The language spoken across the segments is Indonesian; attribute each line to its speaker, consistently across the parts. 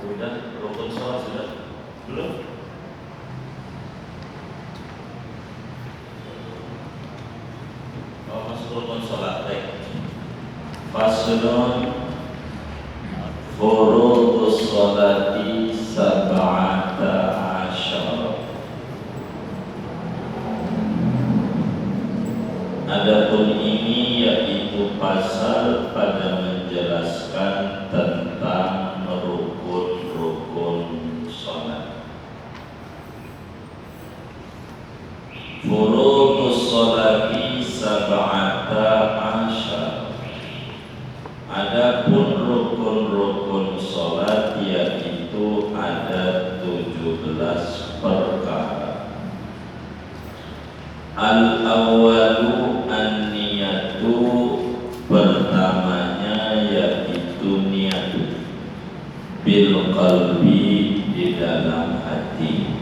Speaker 1: Udah, rukun sholat sudah? Belum? Oh, masuk rukun sholat, baik. Faslun furudus sholati sab'ata asyara. Adapun ini yaitu pasal pada menjelaskan tentang rukun-rukun sholat. Furudus sholati sab'ata asyara. Adapun rukun-rukun sholat yaitu ada 17 perkara. Al-awwalu an-niyatu, pertamanya yaitu niat bil qalbi, di dalam hati.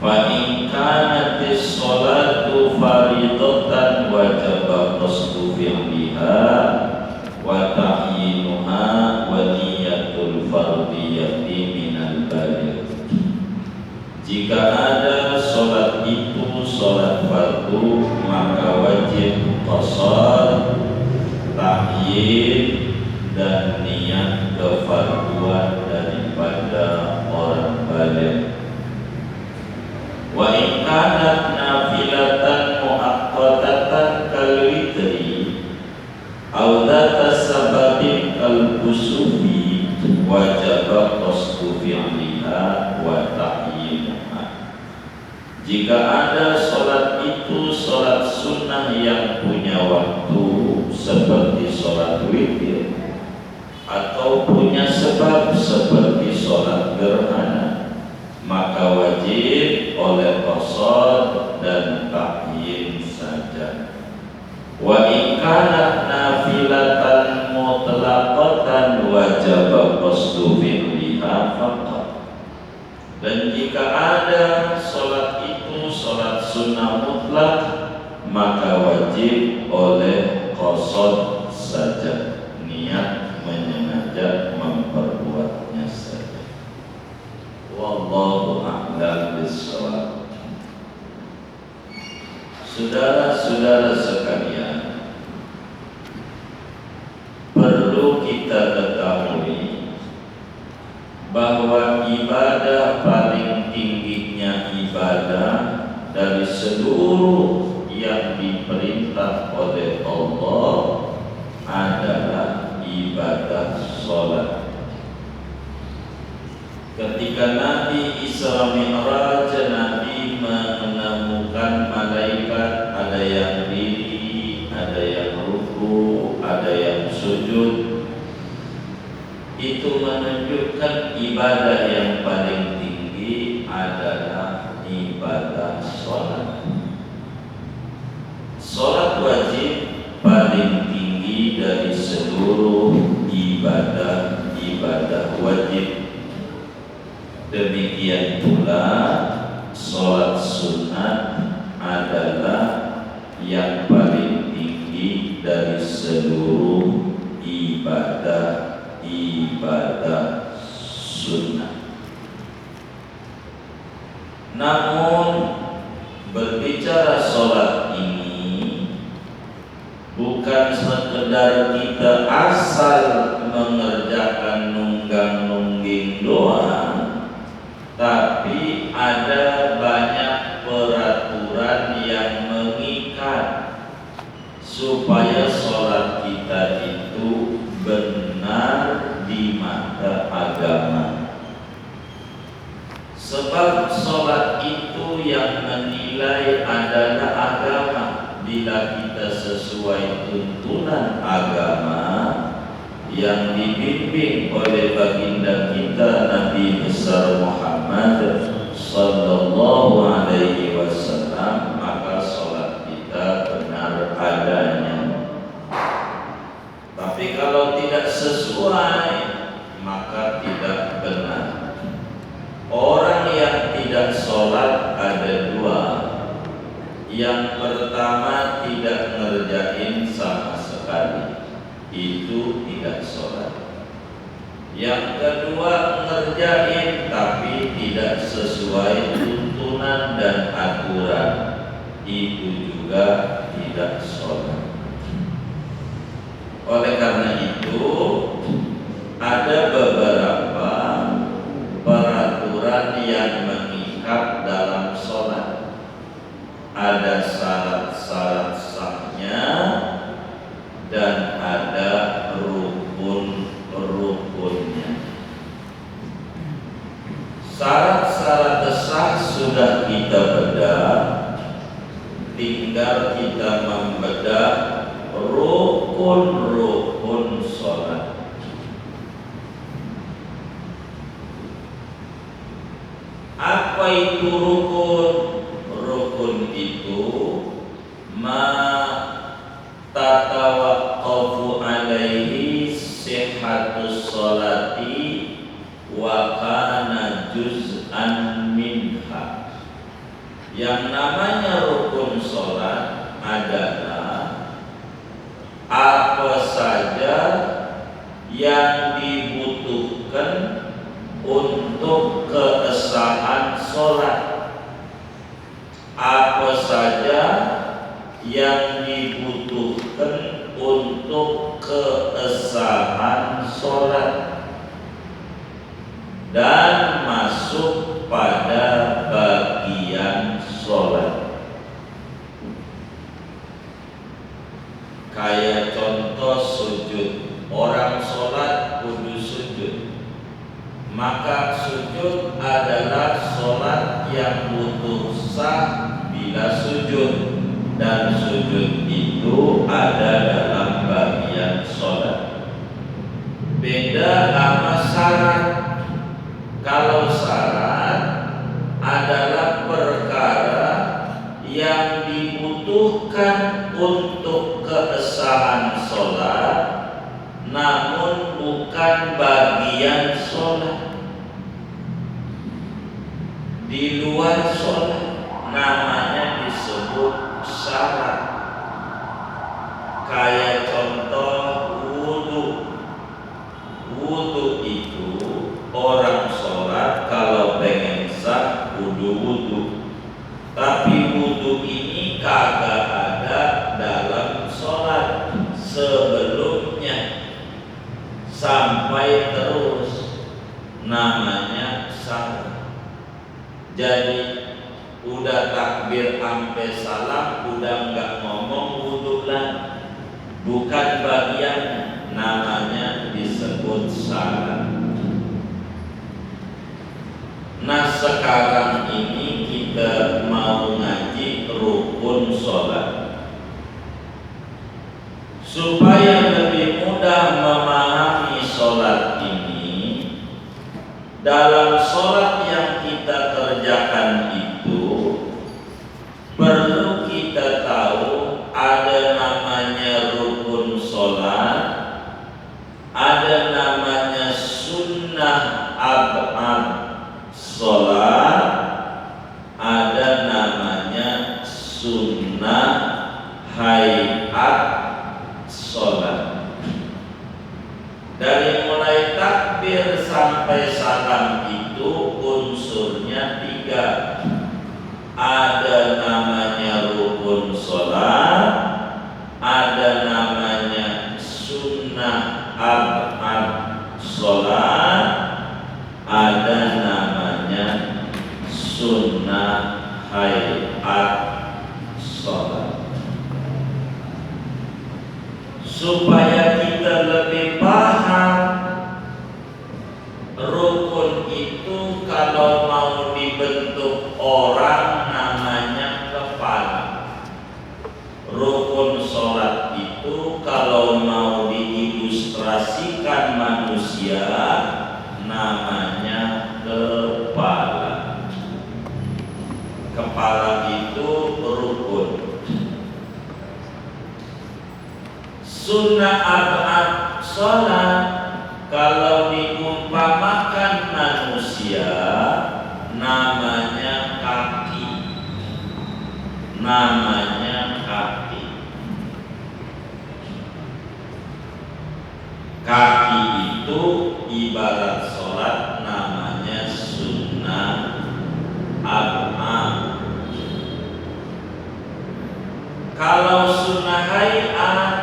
Speaker 1: Fa in kanatis sholatu faridatan wajaba qasdu fi'liha wa ta'yinuha wa niyatul fardiyati minal baligh. Jika ada sholat itu sholat fardu, maka wajib qasar, ta'yin, dan niat kefarduan daripada orang baligh. Wa in kanat nafilatan muaqqatatan kal witri aw dzata sababin kal kusufi wajaba qasdu fi'liha wa ta'yinuha. Jika ada sholat itu sholat sunnah yang punya waktu seperti sholat witir, atau punya sebab seperti sholat gerhana, maka wajib oleh qasar dan ta'yin saja. Wa in kanat nafilatan mutlaqatan wajaba qasdu fi'liha faqat. Dan jika ada sholat itu sholat sunnah mutlak, maka wajib oleh qasar saja, niat menyengaja memperbuatnya saja. Wallahu a'lam bishawab. Saudara-saudara sekalian, perlu kita ketahui bahwa ibadah paling tingginya ibadah dari seluruh yang diperintah oleh Allah adalah ibadah sholat. Ketika Nabi Isra Mi'raj, Nabi menemukan malaikat, ada yang diri, ada yang ruku, ada yang sujud. Itu menunjukkan ibadah yang paling tinggi adalah ibadah sholat. Sholat wajib paling tinggi dari seluruh ibadah wajib. Demikian pula sholat sunat adalah yang paling tinggi dari seluruh ibadah sunnah. Namun berbicara sholat ini bukan sekedar kita asal mengerjakan nunggang-nungging doang, tapi ada banyak peraturan yang mengikat supaya sholat kita itu benar di mata agama. Sebab sholat itu yang menilai adalah agama. Bila kita sesuai tuntunan agama yang dibimbing oleh baginda kita Nabi besar Muhammad sallallahu alaihi wasallam, maka sholat kita benar adanya. Tapi kalau tidak sesuai, maka tidak benar. Orang yang tidak sholat ada dua. Yang pertama, tidak ngerjain sama sekali, itu tidak sholat. Yang kedua, ngerjain tapi tidak sesuai tuntunan dan aturan, itu juga tidak sholat. Oleh karena itu, ada beberapa peraturan yang mengikat dalam sholat. Ada syarat-syarat sahnya dan ada rukun-rukunnya. Syarat-syarat sah sudah kita bedah, tinggal kita membedah rukun-rukun sholat. Apa itu rukun? Rukun itu ma tatawaqqafu alaihi sihhatus sholati wa kana juz'an minha. Yang namanya rukun sholat adalah apa saja yang dibutuhkan untuk keabsahan sholat, apa saja yang dibutuhkan untuk keabsahan sholat dan masuk pada bagian sholat. Kayak contoh sujud, orang sholat kudu sujud. Maka sujud adalah sholat yang butuh sah bila sujud, dan sujud itu ada dalam bagian sholat. Beda sama syarat. Kalau syarat adalah perkara yang dibutuhkan untuk keabsahan sholat, namun bukan bagian sholat, di luar sholat, namanya disebut syarat. Kayak contoh wudu. Wudu itu orang sholat kalau pengen sah kudu wudu, tapi wudu ini kagak ada dalam sholat sebelumnya sampai terus, namanya syarat. Jadi udah takbir sampai salam udah nggak ngomong wudu lagi, bukan bagiannya, namanya disebut syarat. Nah sekarang ini kita mau ngaji rukun sholat. Supaya lebih mudah memahami sholat ini, dalam sholat yang kita kerjakan itu perlu kita tahu ada namanya rukun sholat, ada namanya sunnah ab'ad sholat, ada namanya sunnah hayat sholat. Dari mulai takbir sampai salam itu unsurnya 3. Ada namanya rukun sholat, ada namanya sunnah ab'ad sholat, ada namanya sunnah hayat sholat. Supaya kita lebih paham, rukun itu kalau mau dibentuk orang namanya kepala. Rukun sholat itu kalau mau diilustrasikan manusia namanya kepala. Kepala itu rukun. Sunnah ab'ad sholat kalau diumpamakan manusia namanya kaki. Namanya kaki. Kaki itu ibarat sholat namanya sunnah ab'ad. Kalau sunnah hayat,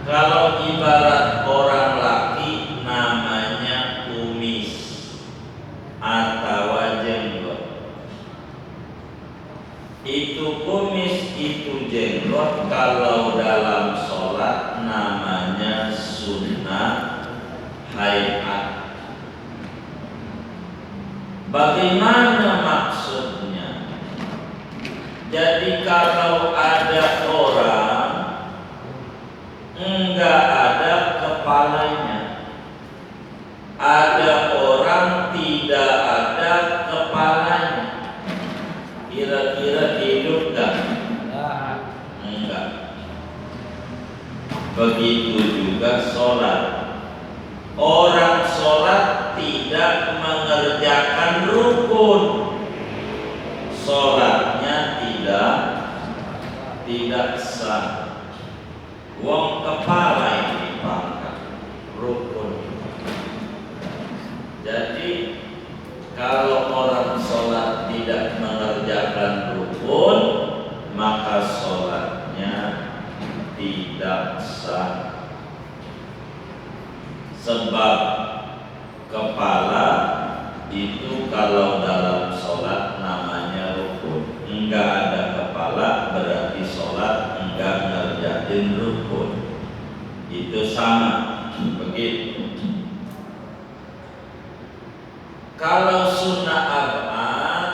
Speaker 1: kalau ibarat orang laki namanya kumis atau jenggot. Itu kumis, itu jenggot kalau dalam sholat namanya sunnah hayat. Bagaimana maksudnya? Jadi kalau ada orang enggak ada kepalanya, ada orang tidak ada kepalanya, kira-kira hidup enggak? Enggak. Begitu juga sholat. Orang sholat tidak mengerjakan rukun, sholatnya tidak sah. Wong kepala ini dipangkat rukun. Jadi kalau orang sholat tidak mengerjakan rukun, maka sholatnya tidak sah. Sebab kepala itu kalau dalam sholat namanya rukun. Enggak ada kepala berarti sholat enggak ngerjain rukun. Itu sama begitu. Kalau sunnah ab'ad,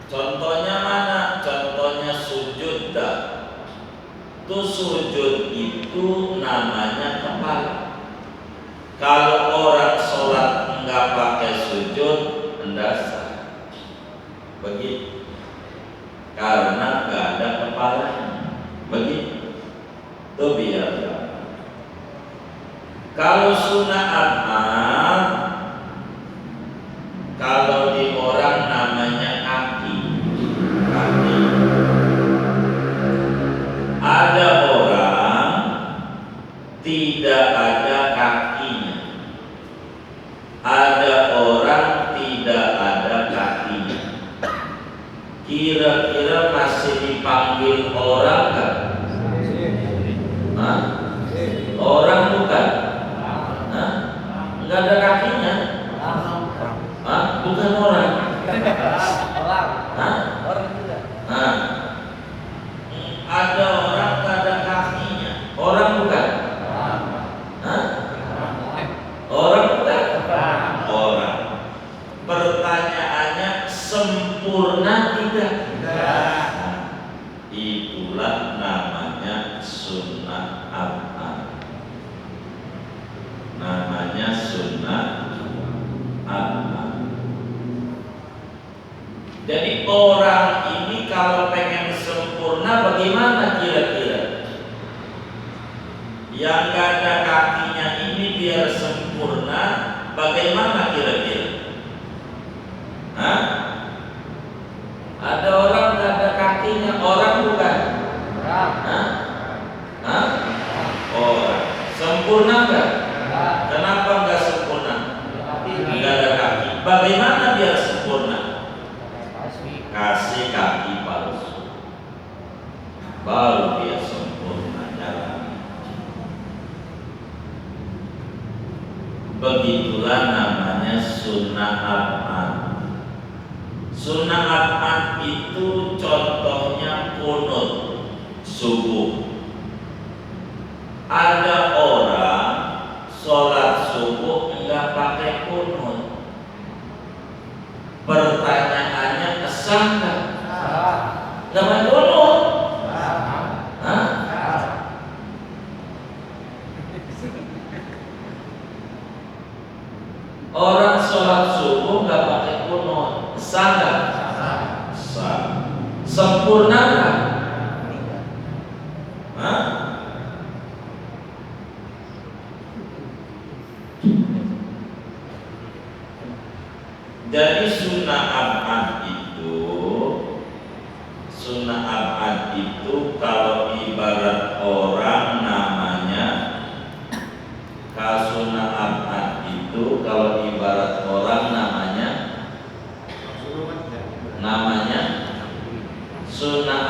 Speaker 1: contohnya mana? Contohnya sujud dah. Tuh sujud itu namanya kepala. Kalau orang sholat enggak pakai sujud, enggak sah. Begitu. Karena enggak ada kepalanya. Begitu. Itu biar. Kalau sunnah ab'ad, kalau di orang namanya kaki. Kaki. Ada orang tidak ada kakinya. Ada orang tidak ada kakinya. Kira-kira masih dipanggil orang kan? Hah? Orang bukan? Hah? Enggak ada kakinya? Hah? Bukan orang? Hah?
Speaker 2: Orang juga.
Speaker 1: Hah? Ada orang enggak ada kakinya. Orang bukan? Hah? Orang bukan? Orang. Pertanyaannya sempurna tidak? Itulah namanya sunnah ab'ad. Namanya sunnah ab'ad. Jadi orang ini kalau pengen sempurna bagaimana kira-kira? Yang gak ada kakinya ini biar sempurna, bagaimana kira-kira? Hah? Ada orang gak ada kakinya, orang bukan? Hah? Hah? Orang. Sempurna enggak? Kenapa enggak sempurna? Enggak ada kaki. Bagaimana biar sempurna? Kasih kaki palsu, baru dia sempurna jalan. Begitulah namanya sunnah ab'ad. Sunnah ab'ad itu contohnya kunut subuh. Ada orang sholat subuh enggak pakai kunut. Pertanyaannya sah enggak? Enggak pakai kunut? Hah? Orang sholat subuh enggak pakai kunut, sah enggak? Sah. Sempurna enggak? Hah? Jadi sunnah ab'ad itu kalau ibarat orang namanya, kalau sunnah ab'ad itu kalau ibarat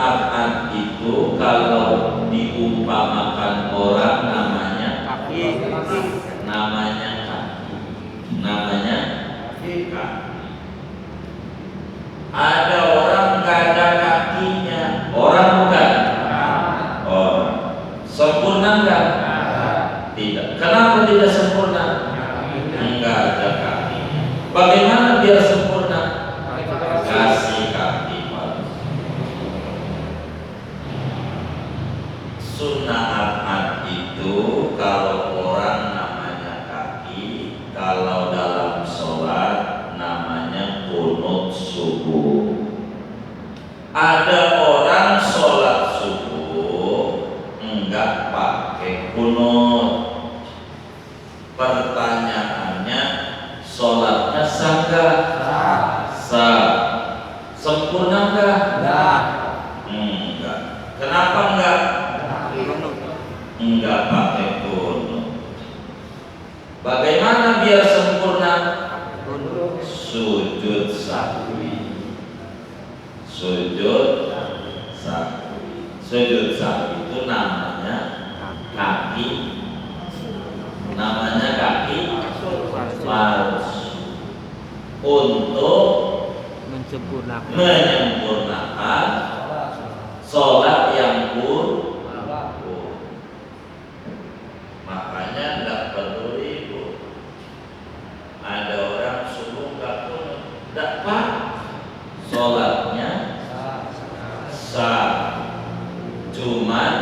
Speaker 1: abad itu kalau diumpamakan orang namanya kaki, namanya kaki, namanya kaki. Ada orang nggak ada kakinya, orang bukan? Orang. Sempurna nggak? Tidak. Kenapa tidak sempurna? Enggak ada kakinya. Bagaimana biar sempurna? Kasih kaki palsu. Sunnah abad itu kalau orang namanya kaki, kalau dalam sholat namanya qunut subuh. Ada orang sholat subuh enggak pakai qunut. Pertanyaannya, sholatnya sah enggak? Sah. Sempurna enggak? Enggak. Kenapa enggak? Enggak pakai qunut. Bagaimana biar sempurna? Sujud sahwi. Sujud sahwi. Sujud sahwi itu namanya kaki. Namanya kaki palsu. Untuk menyempurnakan sholat yang pur. Makanya tidak peduli bu. Ada orang subuh nggak pun dapat sholatnya sah, cuman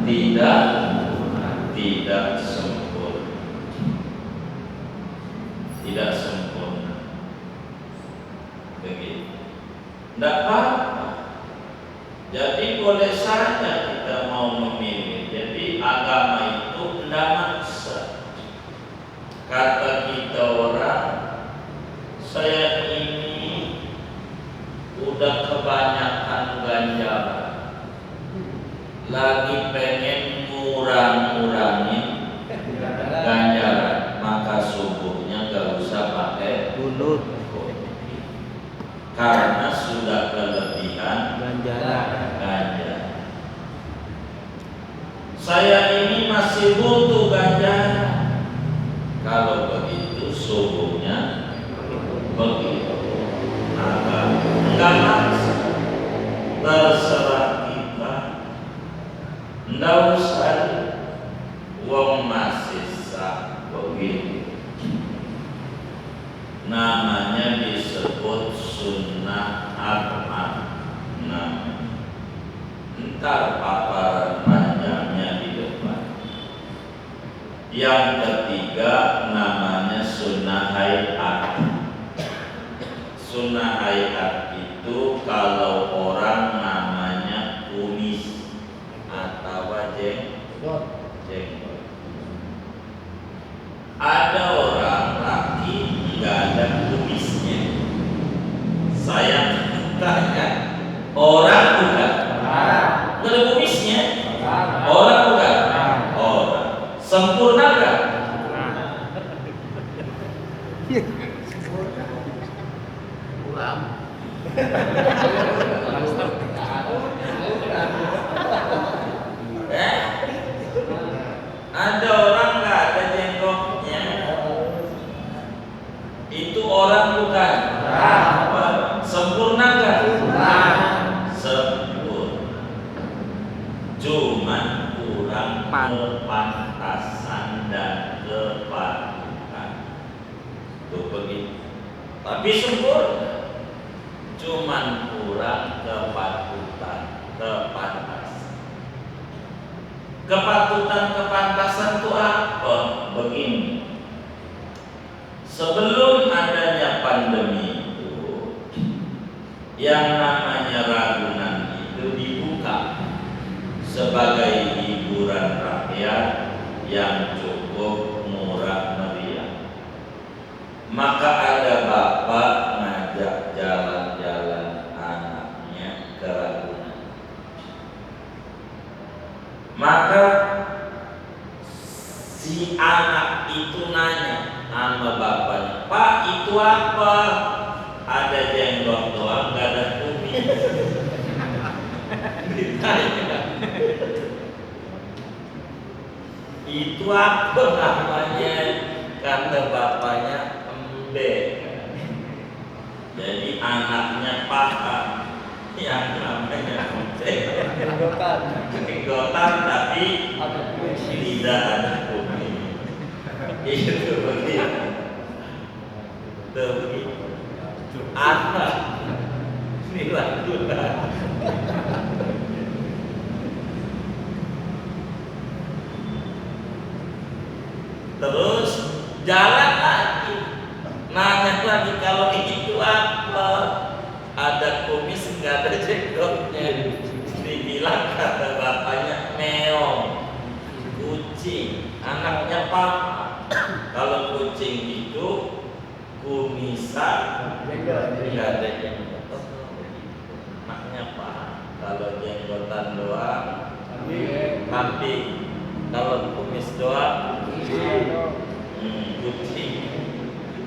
Speaker 1: tidak sempurna. Tidak sempurna. Begitu. Tidak apa-apa. Jadi boleh saja kita mau memilih. Jadi agama itu tidak maksa. Kata kita orang, saya ini udah kebanyakan ganjaran, lagi pengen ngurang-ngurangin ganjaran, maka subuhnya gak usah pakai qunut karena sudah kelebihan ganjaran. Saya ini masih butuh ganjaran. Kalau begitu subuhnya begitu. Enggak maksa. Terserah kita. Enggak usah. Wong masih sah begitu. Namanya disebut sunnah abad. Nah, ntar paparan panjangnya di depan. Yang ketiga namanya sunnah hayat. Sunnah hayat itu kalau orang namanya kumis atau jenggot. Ada orang laki nggak ada kumisnya. Saya tanya, orang bukan? Nggak ada kumisnya. Orang bukan? Orang. Sempurna nggak? Ada orang nggak ada jenggotnya. Itu orang bukan? Sempurna nggak? Sempurna. Cuman kurang kepantasan dan kepatuhan. Tuh begitu. Tapi sempurna. Cuman kurang kepatuhan, kepantasan. Kepatutan kepantasan itu apa? Begini. Sebelum adanya pandemi itu, yang namanya Ragunan itu dibuka sebagai hiburan rakyat yang cukup murah meriah. Maka ada bapak ngajak jalan-jalan anaknya ke Ragunan. Maka si anak itu nanya sama bapaknya, "Pak, itu apa?" "Ada jenggot doang, gak ada kumis." Ditanya, itu apa namanya? Kata bapaknya embek. Jadi anaknya paham yang namanya embek. Kenggotan tapi tidak ada kumis. Itu begitu. Anak nilai guna. Terus jalan lagi, nanya lagi kalau itu apa? Ada kumis nggak ada jenggotnya. Dibilang kata bapaknya meong, kucing. Anaknya paham. Kalau kucing itu kumisan nggak ada jenggot. Anaknya paham. Kalau jenggotan doang, tapi kalau kumis doang,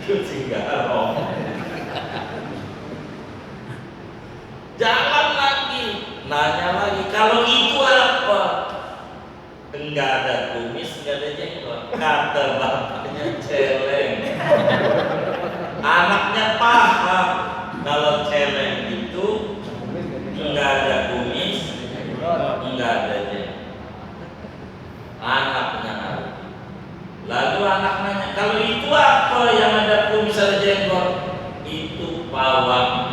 Speaker 1: kucing garong. Jalan lagi, nanya lagi, kalau itu apa? Enggak ada kumis, enggak ada jenggot. Kata bapaknya celeng. Anaknya paham, kalau celeng itu enggak ada kumis, enggak ada jenggot. Anaknya ngerti. Lalu anak nanya, kalau itu apa yang ada kumis ada jenggot? Itu pawang.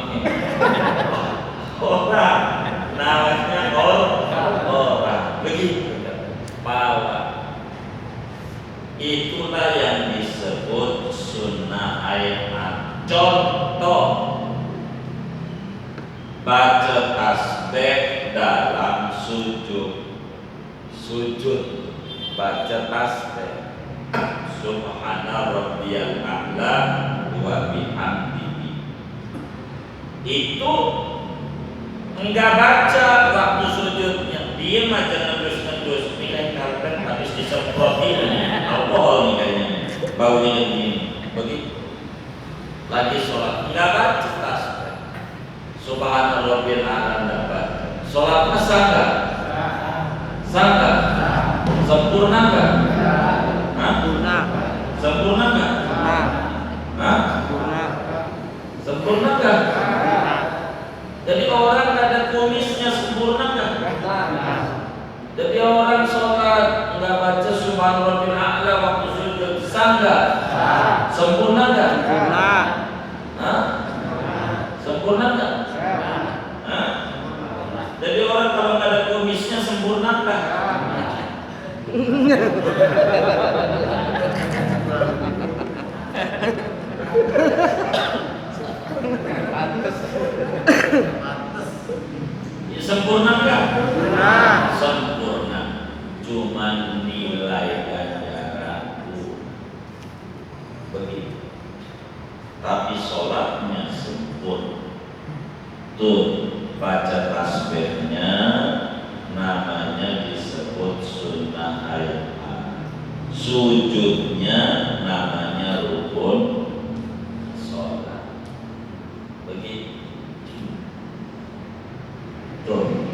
Speaker 1: Orang, namanya orang. Begitu, pawang. Itulah yang disebut sunnah ayat. Contoh, baca tasbih dalam sujud. Sujud, baca tasbih. Subhana rabbiyal a'la wa bihamdihi. Itu enggak baca waktu sujudnya, diam aja ngendus-ngendus. Ini kayak karpet habis disemprotin alkohol nih kayaknya, baunya begini. Begitu lagi sholat enggak baca tasbih. Subhana rabbiyal a'la enggak baca. Sholatnya sah enggak? Sah enggak? Sempurna enggak? Sempurna enggak? Sempurna enggak? Jadi orang nggak ada kumisnya sempurna enggak? Jadi orang sholat nggak baca subhanallahil a'la waktu sujud sah enggak? Sempurna enggak? Sempurna enggak? Jadi orang kalau nggak ada kumisnya sempurna enggak? Sempurna enggak? Sempurna. Cuman nilai ganjaranku begitu. Tapi sholatnya sempurna. Tuh baca tasbihnya namanya disebut sunnah ayat. Sujudnya namanya rukun sholat. Begitu. Tuh,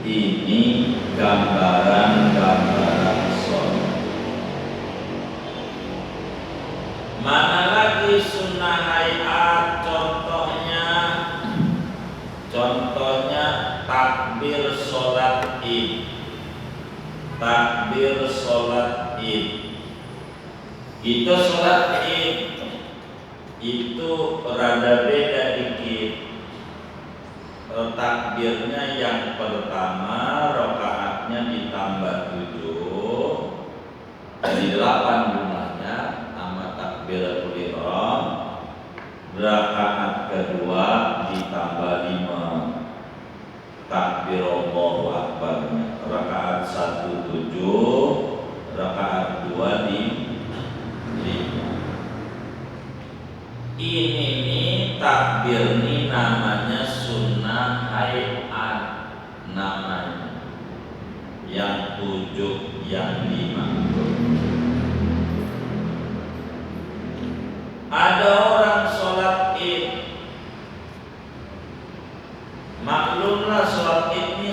Speaker 1: ini gambaran-gambaran sholat. Mana lagi sunnah hayat? Contohnya takbir sholat id. Takbir sholat id. Kita sholat id itu rada beda dikit. Takbirnya yang pertama rakaatnya ditambah 7 jadi 8 jumlahnya sama takbiratul ihram. Rakaat kedua ditambah 5 takbir Allahu akbarnya. Rakaat 1 7, rakaat 2 di 5. Ini nih takbir nih namanya sunnah hayat namanya. Yang 7, yang 5. Ada orang sholat id, maklumlah sholat id ini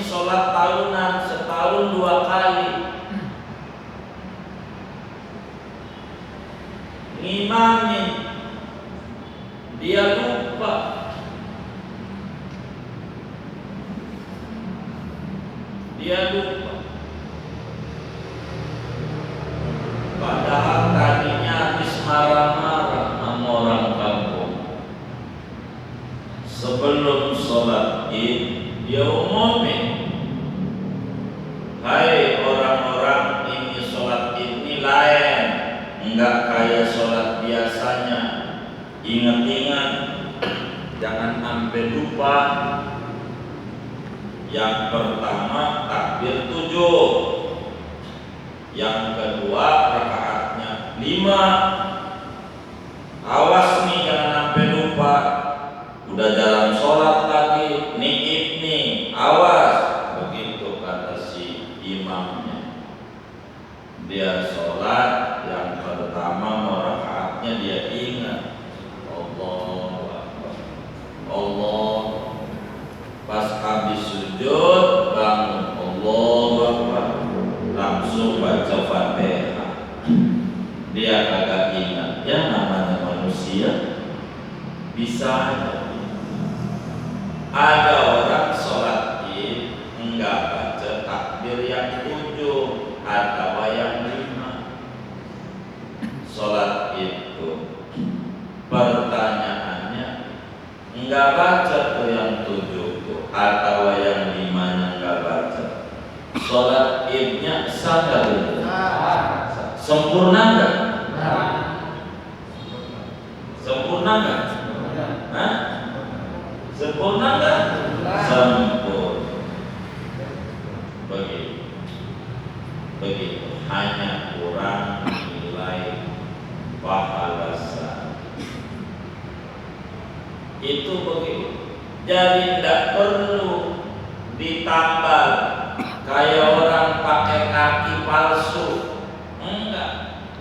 Speaker 1: ngimami, dia lupa. Padahal tadinya habis marah-marah sama orang kampung. Sebelum sholat id, dia umumin, hai orang-orang, ini sholat id ini lain, enggak kayak sholat biasanya. Ingat-ingat, jangan sampai lupa. Yang pertama takbir 7, yang kedua rakaatnya 5. Awas nih, jangan sampai lupa. Udah jalan sholat lagi, niib nih, awas. Begitu kata si imamnya. Dia sholat, yang pertama mau rakaatnya dia ingat, Allah Akbar, Allah. Pas habis sujud bangun, Allah Akbar, langsung baca Fatihah. Dia kagak ingat. Ya namanya manusia, bisa aja. Ada orang sholat id enggak baca takbir yang 7 atau yang 5. Sholat itu pertanyaannya, enggak baca tuh yang 7 tuh atau yang 5-nya enggak baca. Sholat idnya sah enggak? Sempurna enggak? Sempurna enggak? Hah? Sempurna enggak? Sempurna. Begitu. Hanya kurang nilai pahala sah. Itu begitu. Jadi tidak perlu ditambal kayak orang pakai kaki palsu. Enggak.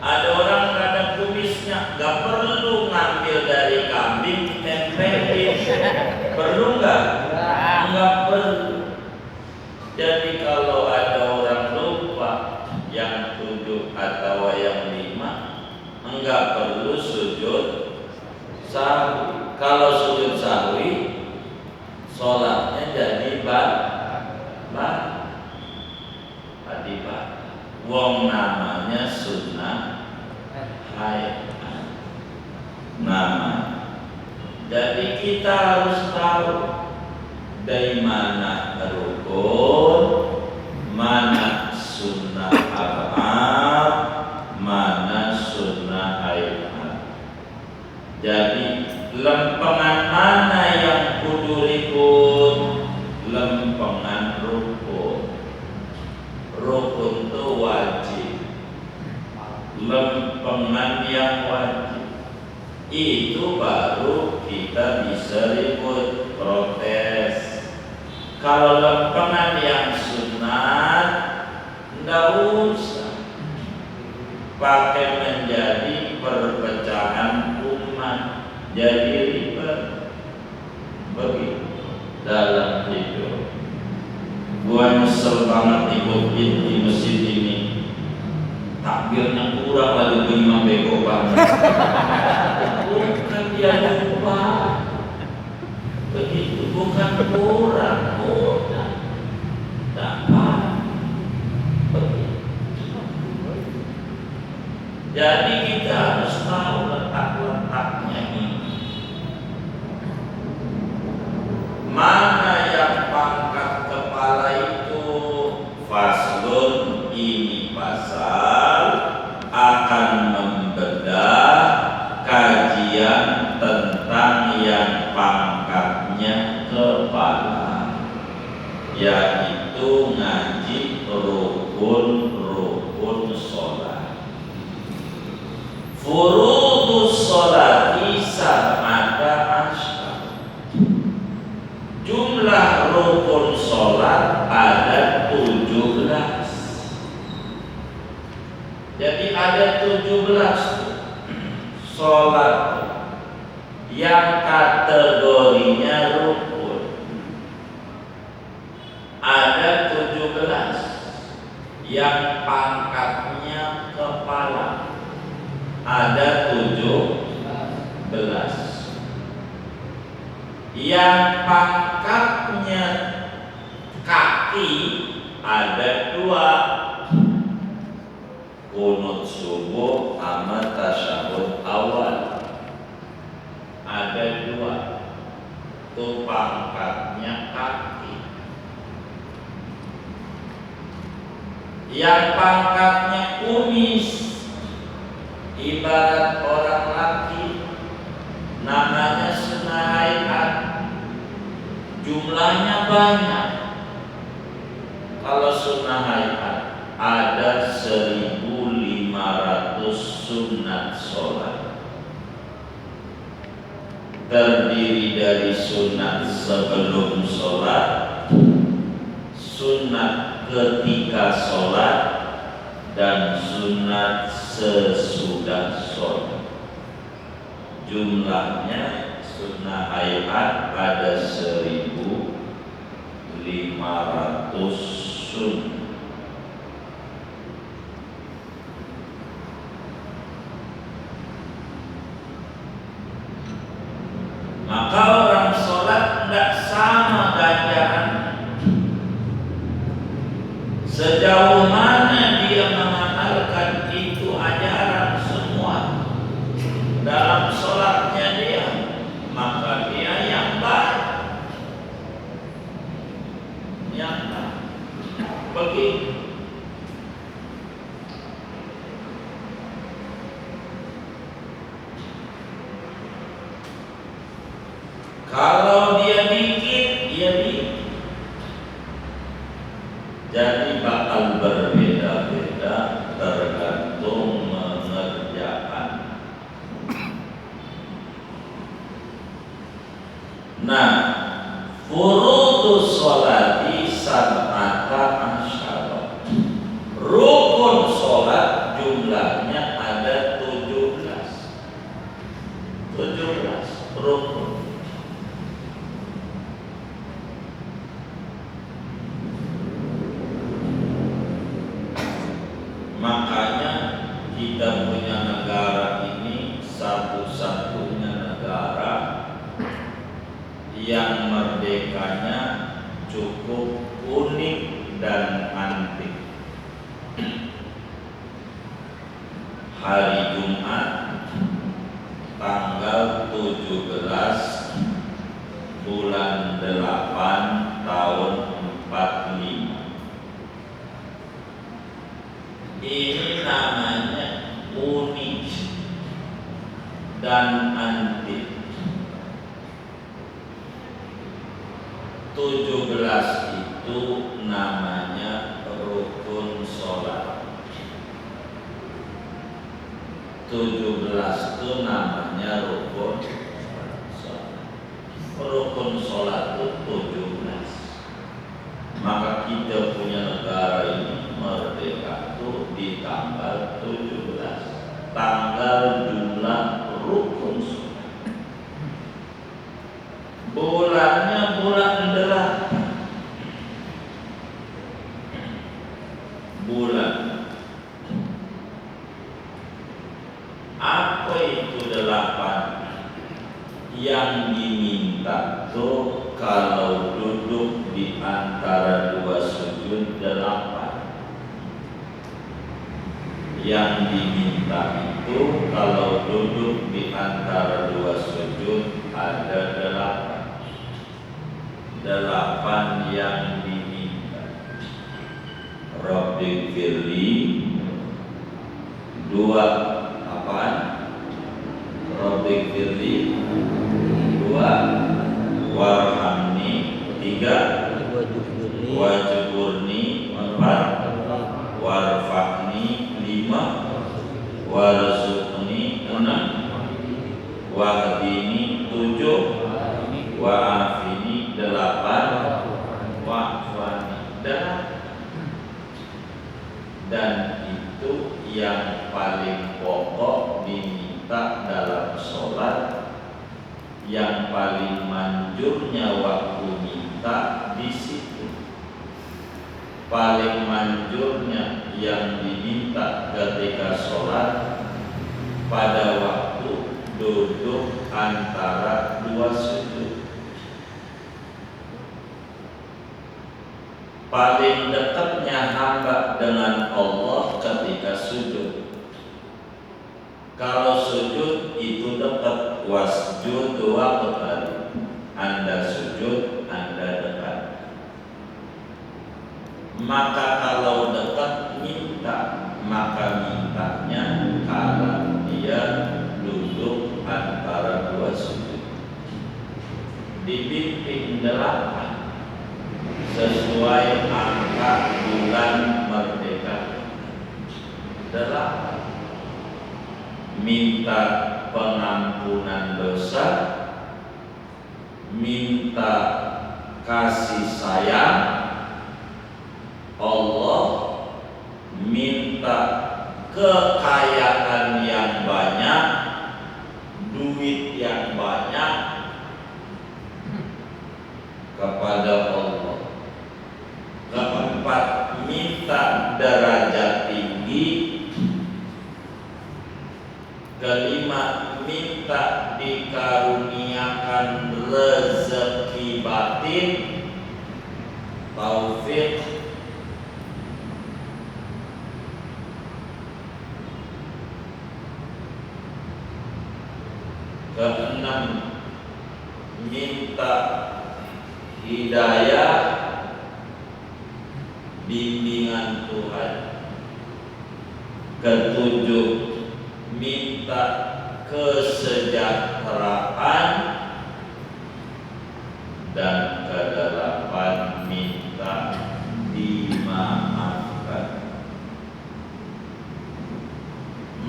Speaker 1: Ada orang nggak ada kumisnya, nggak perlu ngambil dari kambing ditempelin. Perlu nggak? Nggak perlu. Jadi kalau ada orang lupa yang 7 atau yang 5, enggak perlu sujud sahwi. Kalau sujud sahwi, sholatnya jadi wong namanya sunnah hayat nama. Jadi kita harus tahu dari mana rukun, mana sunnah abad, mana sunnah hayat. Jadi lempengan mana yang kudu ikut? Lempengan rukun. Rukun itu wajib. Lempengan yang wajib itu baru kita bisa ikut protes. Kalau lempengan yang sunat, nggak usah pakai menjadi perpecahan umat, jadi ribet. Begitu dalam hidup. Gua nyesel banget ikut di masjid ini, takbirnya kurang lagi, ke imam bego banget. Bukan dia lupa, begitu, bukan kurang, dapat. Jadi kita harus tahu letak-letaknya ini. Mana yang pangkat kepala itu? Faslun, ini pasal akan membedah kajian tentang yang pangkatnya kepala, yaitu ngaji rukun-rukun sholat. Furudus sholati sab'ata asyar. Jumlah rukun sholat ada 17. Jadi ada 17 sholat yang kategorinya rukun. Ada 17 yang pangkatnya kepala. ada 17. Yang pangkatnya kaki ada 2, kunut subuh sama tasyahud awal ada 2, itu pangkatnya kaki. Yang pangkatnya kumis ibarat orang laki, namanya sunnah hayat, jumlahnya banyak. Kalau sunnah hayat ada 1.500 sunat sholat, terdiri dari sunat sebelum sholat, sunat ketika sholat, dan sunat sesudah sholat. Jumlahnya sunnah hayat ada 1.500 sunat. Maka orang sholat tidak sama ganjaran. Sejauh mana dia mengamalkan itu ajaran semua dalam sholatnya dia, maka dia yang baik. Yang baik. Begitu. Kalau dia bikin, dia bikin. Jadi bakal berbeda-beda tergantung mengerjakan. Nah, furudus sholati sab'ata asyara. Rukun sholat jumlahnya ada 17. 17 rukun. Makanya kita punya negara ini satu-satunya negara yang merdekanya cukup unik dan antik. Hari Jumat tanggal 17 bulan 8 tahun 45. Ini namanya unik dan antik. 17 itu namanya rukun sholat. 17 itu namanya rukun sholat. Rukun sholat itu 17. Maka kita punya negara ini merdeka itu di tanggal 17, tanggal jumlah rukun sholat. Bulannya bulan 8. Bulan. Apa itu 8? Yang diminta tuh kalau duduk di antara 2 sujud 8. Yang diminta itu kalau duduk di antara 2 sujud ada 8. 8 yang diminta. Rabbi firli 2 apaan? Rabbi firli 2 warhamni 3 wajburni 4 warfa'ni 5 warzuqni 6 wahdini 7 wa'afini 8 wa'afani 8. Dan itu yang paling pokok diminta dalam sholat, yang paling manjurnya waktu minta di situ. Paling manjurnya yang diminta ketika sholat pada waktu duduk antara dua sujud. Paling dekatnya hamba dengan Allah ketika sujud. Kalau sujud itu dekat, wasjud waqtarib. Anda sujud, Anda dekat. Maka kalau dekat minta, maka mintanya kalau dia duduk antara dua sujud. Dibimbing 8 sesuai angka bulan merdeka. 8 minta pengampunan dosa, minta kasih sayang Allah, minta kekayaan yang banyak, duit yang banyak kepada Allah. Keempat, minta derajat tinggi. Kelima, minta dikaruniakan rezeki batin, taufik. Keenam, minta hidayah, bimbingan Tuhan. Ketujuh, minta kesejahteraan. Dan kedelapan, minta dimaafkan.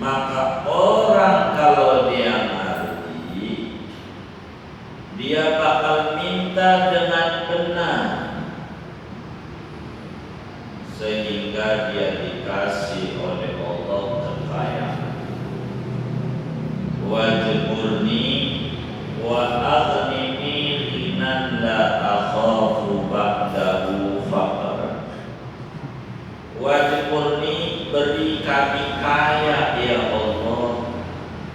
Speaker 1: Maka orang kalau dia ngerti, dia bakal minta dengan benar, sehingga dia dikasih oleh Allah kekayaan. Wajburni wa aghnini ghinan la akhafu ba'dahu faqra. Wajburni, beri kami kaya ya Allah,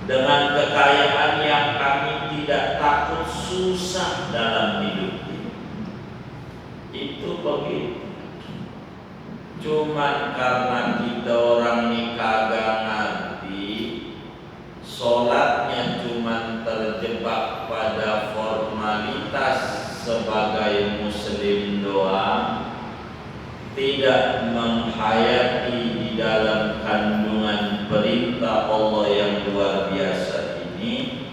Speaker 1: dengan kekayaan yang kami tidak takut susah dalam hidup ini. Itu begitu. Cuman karena kita orang ini kagak ngerti, sholatnya cuman terjebak pada formalitas sebagai muslim doang, tidak menghayati di dalam kandungan perintah Allah yang luar biasa ini,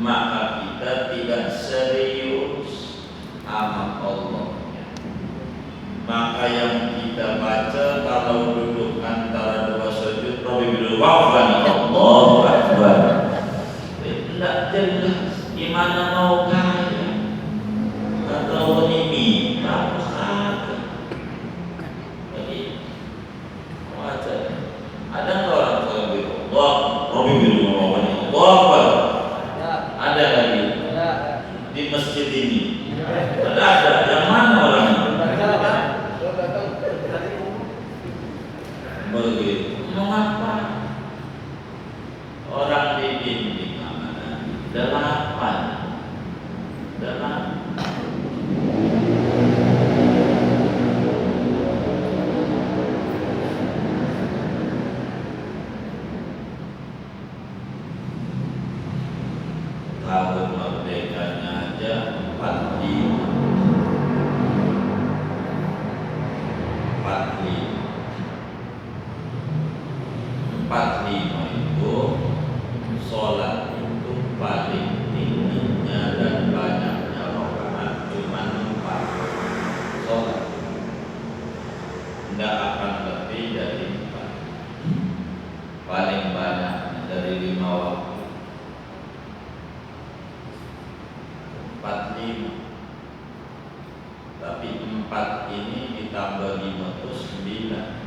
Speaker 1: maka kita tidak serius sama Allah. Maka yang kita baca kalau duduk antara dua sujud, Rabbil wa'fani Allahu Akbar, tidak jelas gimana mau kaya atau ini minta kagak. Begitu. Ada nggak orang tua bilang Allah, Rabbil wa'fani Allahu Akbar? Ada lagi di masjid ini. Ada. Yang mana orang? Begitu. Mengapa orang dibimbing amanah? 8 tahun merdekanya aja 45 itu sholat itu paling tingginya dan banyaknya rakaat cuma 4 sholat, tidak akan lebih dari 4, paling banyak dari 5 waktu 45. Tapi 4 ini ditambah 5 itu 9.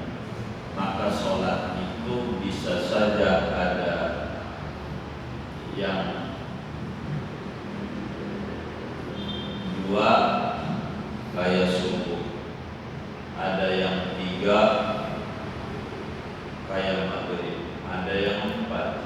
Speaker 1: Maka sholat itu bisa saja ada yang 2 kayak subuh, ada yang 3 kayak maghrib, ada yang 4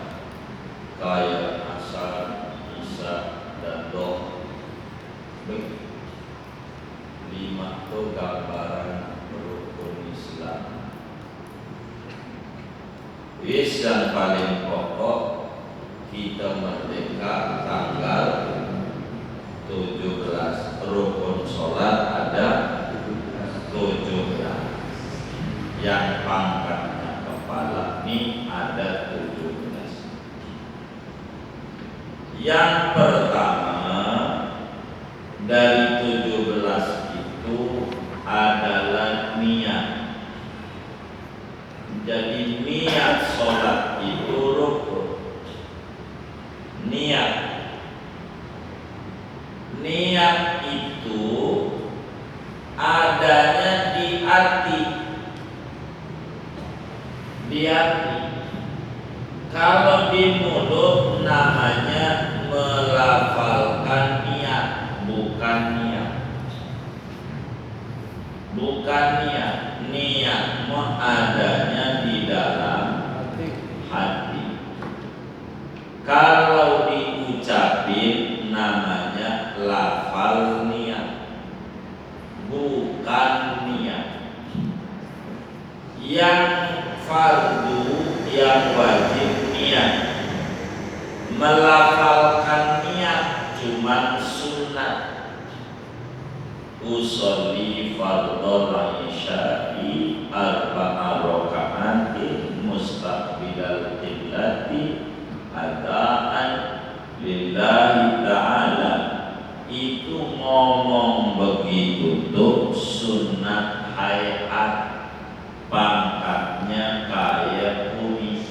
Speaker 1: Wis yang paling pokok kita merdeka tanggal 17. Rukun sholat ada 17. Yang pangkatnya kepala ini ada 17. Yang pertama dari 17 itu adalah niat. Jadi niat sholat itu rukun. Niat itu adanya di hati. Kalau di mulut namanya melafalkan niat, bukan niat. Niat adanya di dalam hati. Kalau diucapin namanya lafal niat, bukan niat. Yang fardu, yang wajib niat. Melafalkan niat cuman sunat. Usolli fardhal isya'i arba'a raka'atin mustaqbilal qiblati adaan lillahi ta'ala. Itu ngomong begitu tuh sunat hayat, pangkatnya kayak kumis.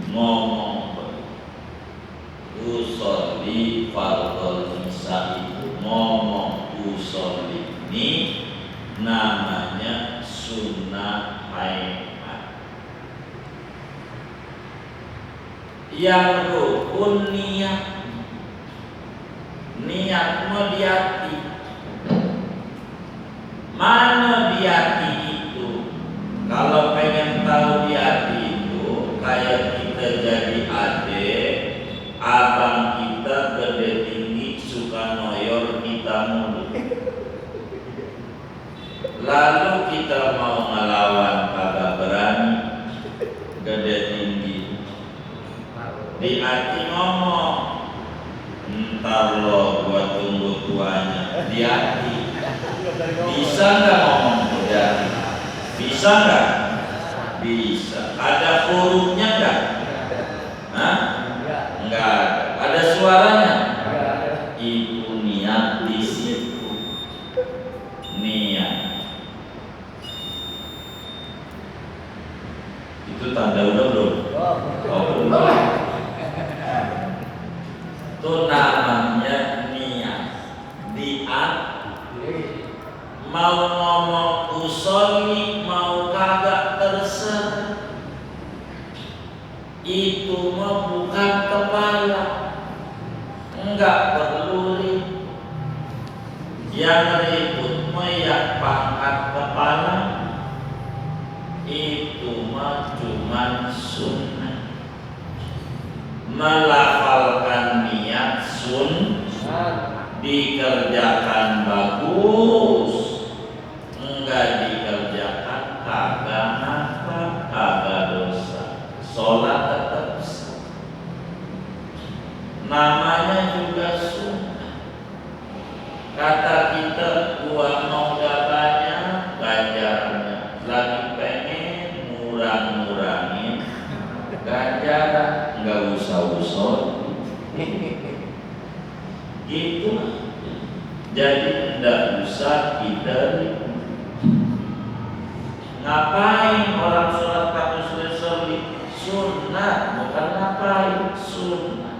Speaker 1: Ngomong begitu. Usolli fardhal isya'i, ngomong usolli ini namanya sunnah hayat. Yang rukun niat mau di hati. Mana di hati itu? Kalau pengen tahu di hati itu, kayak kita jadi adik, abang kita gede tinggi suka noyor kita mulu. Lalu kita mau ngelawan kagak berani, gede tinggi. Di hati ngomong, ntar lo gua tunggu tuanya. Di hati bisa nggak ngomong udah? Bisa nggak? Bisa. Ada hurufnya nggak? Hah? Nggak ada. Ada suaranya? Itu niat di situ. Niat. Itu tanda udah belum? Oh belum. Itu namanya niat. Mau ngomong usolli mau kagak terserah. Itu mah bukan kepala, enggak perlu ribut. Yang ribut mah yang pangkat kepala. Itu mah cuman sunnah. Melafalkan niat dikerjakan bagus, enggak dikerjakan kagak apa, kagak dosa. Sholat tetap sah. Namanya juga sunnah. Kata kita, gua mau gak banyak ganjarannya, lagi pengen ngurang-ngurangin ganjaran, nggak usah gitu. Jadi tidak usah kita ngapain orang sholat katus sholli sunnah, bukan ngapain, sunnah.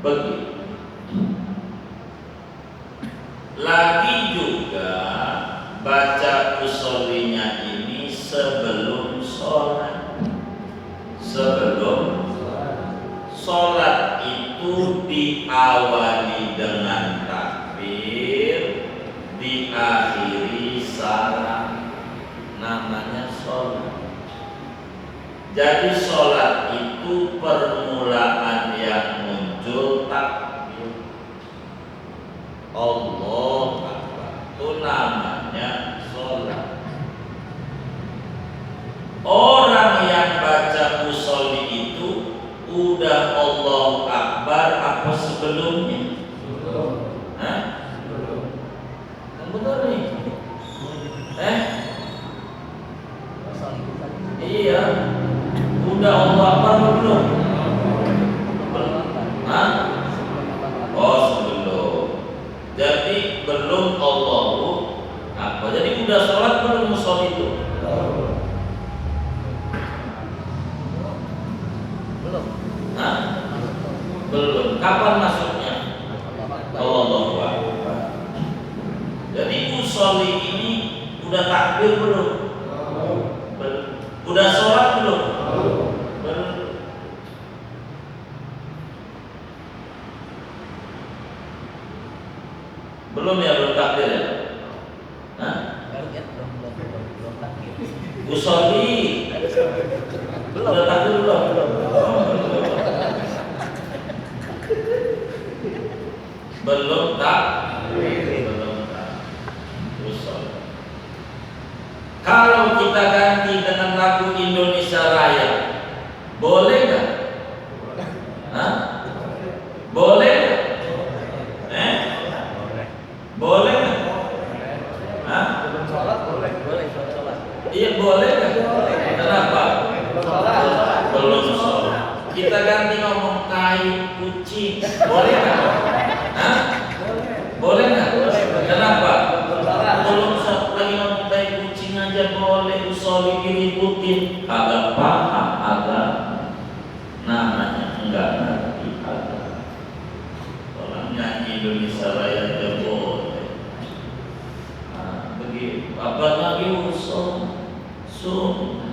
Speaker 1: Begitu. Lagi juga baca usollinya ini sebelum sholat. Sebelum sholat itu diawali dengan takbir, diakhiri salam. Namanya sholat. Jadi sholat itu permulaan yang muncul takbir. Allahu Akbar. Itu namanya sholat. Orang yang sebelumnya? Hah? Yang benar nih. Iya. Udah Allah apa belum? Hah? Oh sebelum. Jadi belum Allahu apa? Jadi udah sholat belum mushol itu?
Speaker 2: Belum.
Speaker 1: Hah? Belum. Kapan masuknya? Allahu Akbar. Jadi musholi ini udah takbir belum? Belum. Udah sholat belum? Belum. Belum ya, belum takbir ya? Hah?
Speaker 2: Belum takbir.
Speaker 1: Musholi udah takbir belum? Belum takbir. Kalau kita ganti dengan lagu Indonesia Raya, boleh nggak? Hah? Boleh nggak? Boleh nggak? Hah?
Speaker 2: Boleh sholat.
Speaker 1: Iya boleh nggak? Kenapa? Belum sholat. Kita ganti ngomong tai kucing, boleh nggak? Hah? Boleh nggak? Kenapa? Belum sholat lagi ngomong tai kucing aja boleh, usholi diributin, agak paham agak namanya enggak ngerti agak. Orang nyanyi Indonesia Raya aja boleh. Nah, begitu. Apa lagi ushol? Sunnah.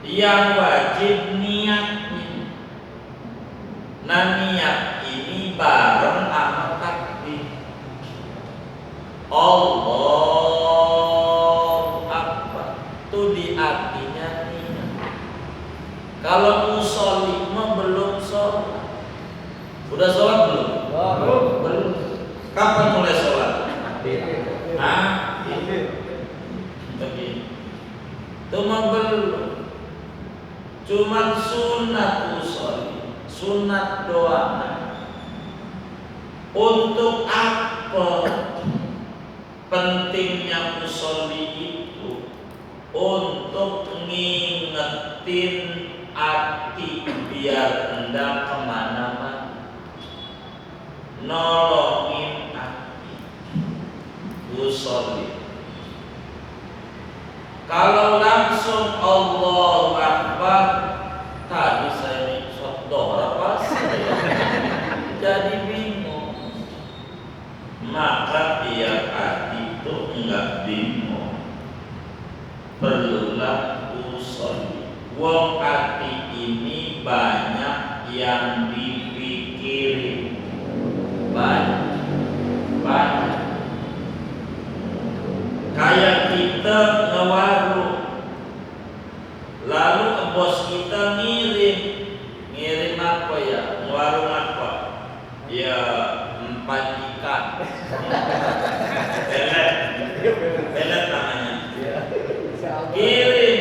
Speaker 1: Yang wajib niatnya. Nah niat ini bareng sama takbir. Allahu Akbar. Itu di artinya niat. Kalau musholi mah belum sholat. Udah sholat belum? Belum. Kapan mulai sholat? Begitu. Itu mah belum. Cuman sunat musholi, sunat doa. Untuk apa pentingnya musholi itu? Untuk ngingetin hati biar hendak kemana-mana, nolongin hati. Musholi. Kalau langsung Allahu Akbar, tadi saya doa apa sih? Jadi bingung. Maka biar hati itu enggak bingung, perlulah usholi. Wong hati ini banyak yang dipikirin, banyak. Kayak kita ngewarung, lalu bos kita ngirim apa ya? Ngewarung apa? Ya 4 ikan. Pelet namanya. Kirim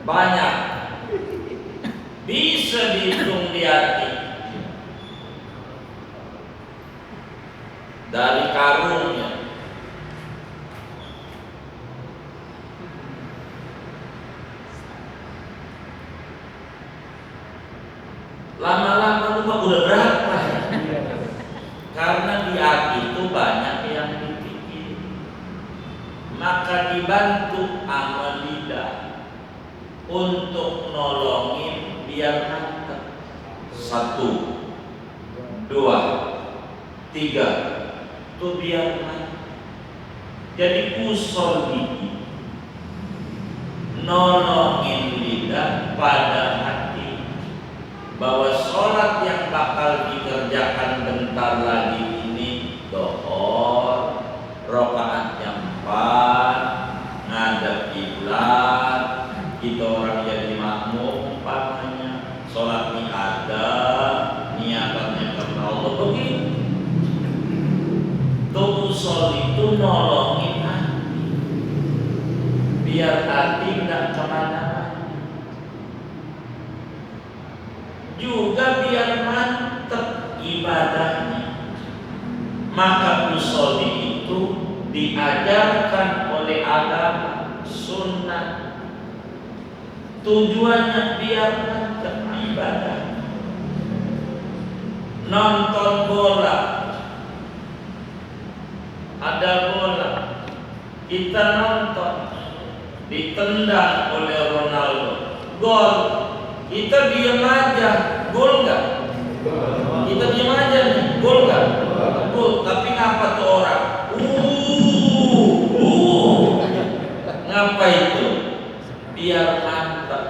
Speaker 1: banyak, bisa dihitung di hati. Dari karungnya. Lama-lama rumah udah berapa ya? Karena di hati itu banyak yang dipikir. Maka dibantu sama lidah untuk nolongin biar mantap. 1, 2, 3, tuh biar mantap. Jadi ushol gigi, nolongin lidah pada hati bahwa sholat yang bakal dikerjakan bentar lagi ini dohor, rakaat yang 4, ngadep kiblat, kita orang jadi makmum umpamanya, sholat ini ada, niatannya karena Allah begitu. Tuh ushol itu nolongin hati biar hati tidak kemana-mana, juga biar mantap ibadahnya. Maka musolli itu diajarkan oleh agama, sunnah, tujuannya biar mantap ibadah. Nonton bola, ada bola, kita nonton, ditendang oleh Ronaldo, gol, kita diam aja, gol nggak? Kita diam aja nih, gol nggak? Gol. Tapi ngapa tuh orang? Ngapa itu? Biar mantap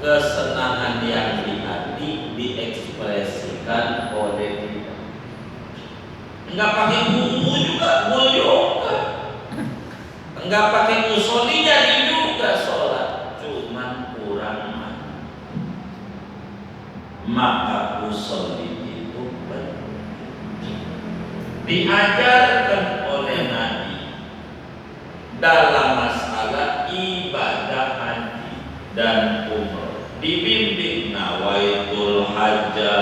Speaker 1: kesenangan yang di hati diekspresikan oleh kita. Enggak pakai buku juga, gol juga. Enggak pakai musolli jadi juga sholat, cuman kurang mantap. Maka musolli itu diajarkan oleh Nabi dalam masalah ibadah haji dan umrah. Dibimbing nawaitul hajja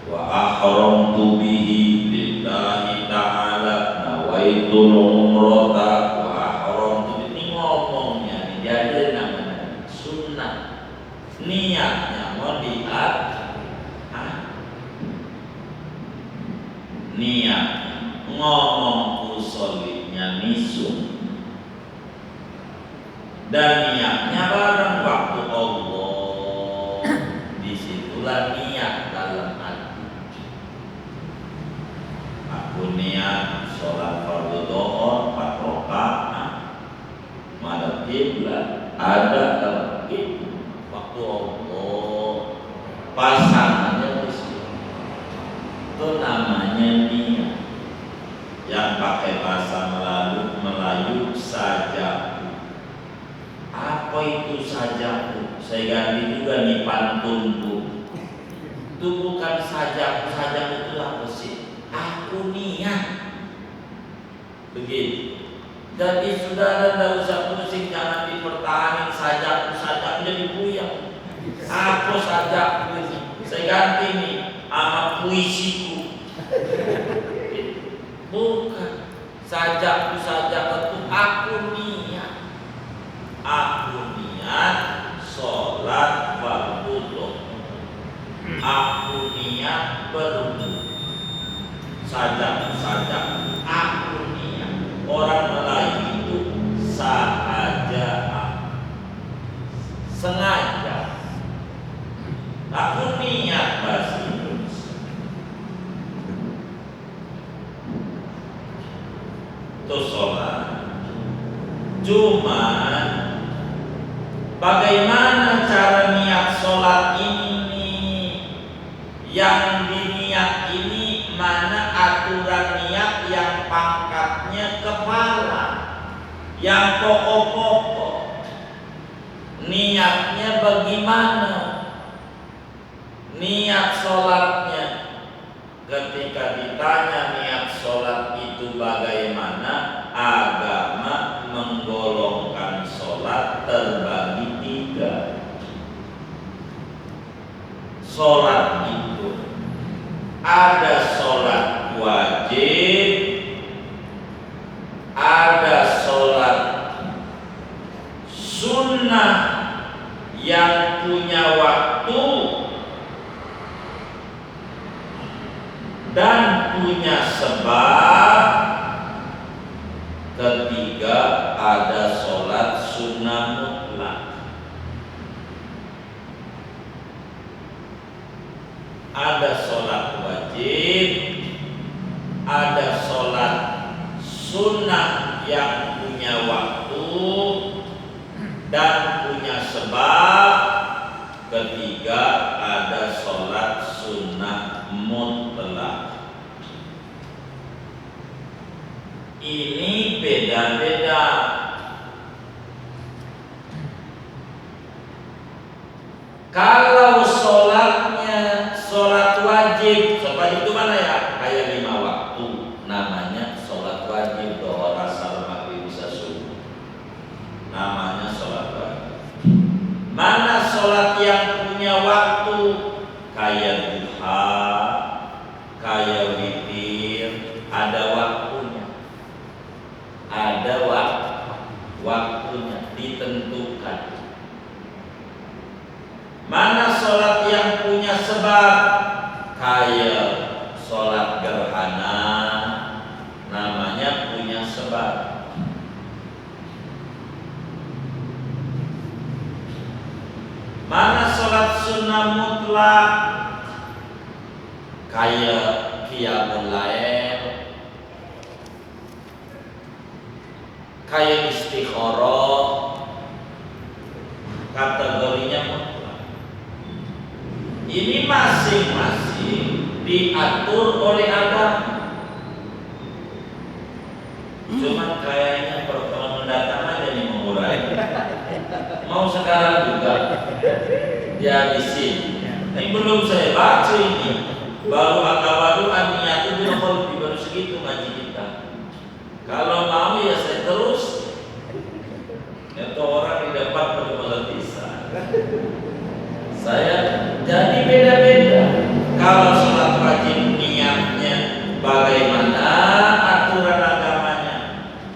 Speaker 1: wa ahramtu bihi lillahi ta'ala, nawaitul umrata wa ahramtu. Ini ngomongnya nih, jadi namanya sunnah. Niatnya mau niat ngomong usollinya nisun, dan niatnya bareng waktu Allah. Disitulah niat dalam hati. Aku niat sholat fardu dhuhr 4 rakaat, madhab kiblat ada dalam kiblat waktu Allah, pasangannya di situ. Itu namanya niat. Yang pakai bahasa Melayu saja. Apa itu sajaku? Saya ganti juga nih pantunku. Itu bukan sajaku, sajaku itu apa sih? Aku niat. Begitu. Jadi saudara tidak usah pusing, jangan dipertahankan sajaku jadi buyang. Aku sajaku ini. Saya ganti nih sama puisiku. Bukan sajaku itu aku niat. Aku niat sholat fardu dhuhr. Aku niat berwudu. Sajaku aku niat. Orang Melayu itu sahaja, sengaja. Aku niat bahasa Indonesia. Itu sholat. Cuman bagaimana cara niat sholat ini? Yang diniat ini mana aturan niat yang pangkatnya kepala, yang pokok-pokok. Niatnya bagaimana? Niat sholatnya, ketika ditanya niat sholat itu bagaimana, agama menggolongkan sholat terbagi 3. Sholat itu ada sholat wajib, ada sholat sunnah yang punya waktu dan punya sebab. Ketiga, ada sholat sunnah mutlak. Ada sholat wajib, ada sholat sunnah yang punya waktu dan punya sebab. Ketiga, ada sholat sunnah mutlak. Ini beda-beda. Kalau sholatnya sholat wajib, sholat wajib itu mana ya? Kayak 5 waktu, namanya sholat wajib, doa asar maghrib isya subuh. Nama waktunya ditentukan. Mana sholat yang punya sebab, kayak sholat gerhana, namanya punya sebab. Mana sholat sunnah mutlak, kayak qiyamul lail, kayak istikharah, kategorinya mutlak. Ini masing-masing diatur oleh agama. Cuman kayaknya pertemuan mendatang aja nih mengurai. Mau sekarang juga dihabisin. Ini belum saya baca ini. Baru akawadu aniyatu bil qalbi, baru segitu ngaji kita. Kalau mau ya saya terus. Itu orang di depan belum bisa. Saya jadi beda-beda. Kalau sholat wajib niatnya bagaimana aturan agamanya.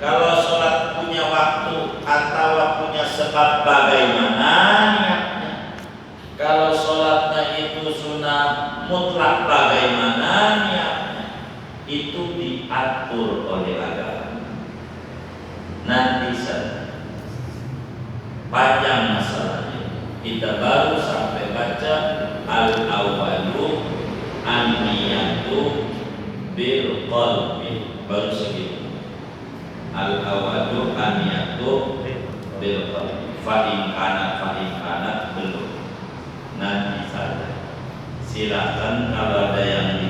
Speaker 1: Kalau sholat punya waktu atau punya sebab bagaimana niatnya. Kalau sholatnya itu sunnah mutlak bagaimana niatnya. Itu diatur oleh agama. Nanti saja panjang masalahnya. Kita baru sampai baca al-awwalu an-niyatu bil qalbi, baru segitu. Al-awwalu an-niyatu bil qalbi. Fa in kana belum. Nanti saja. Silakan kalau ada yang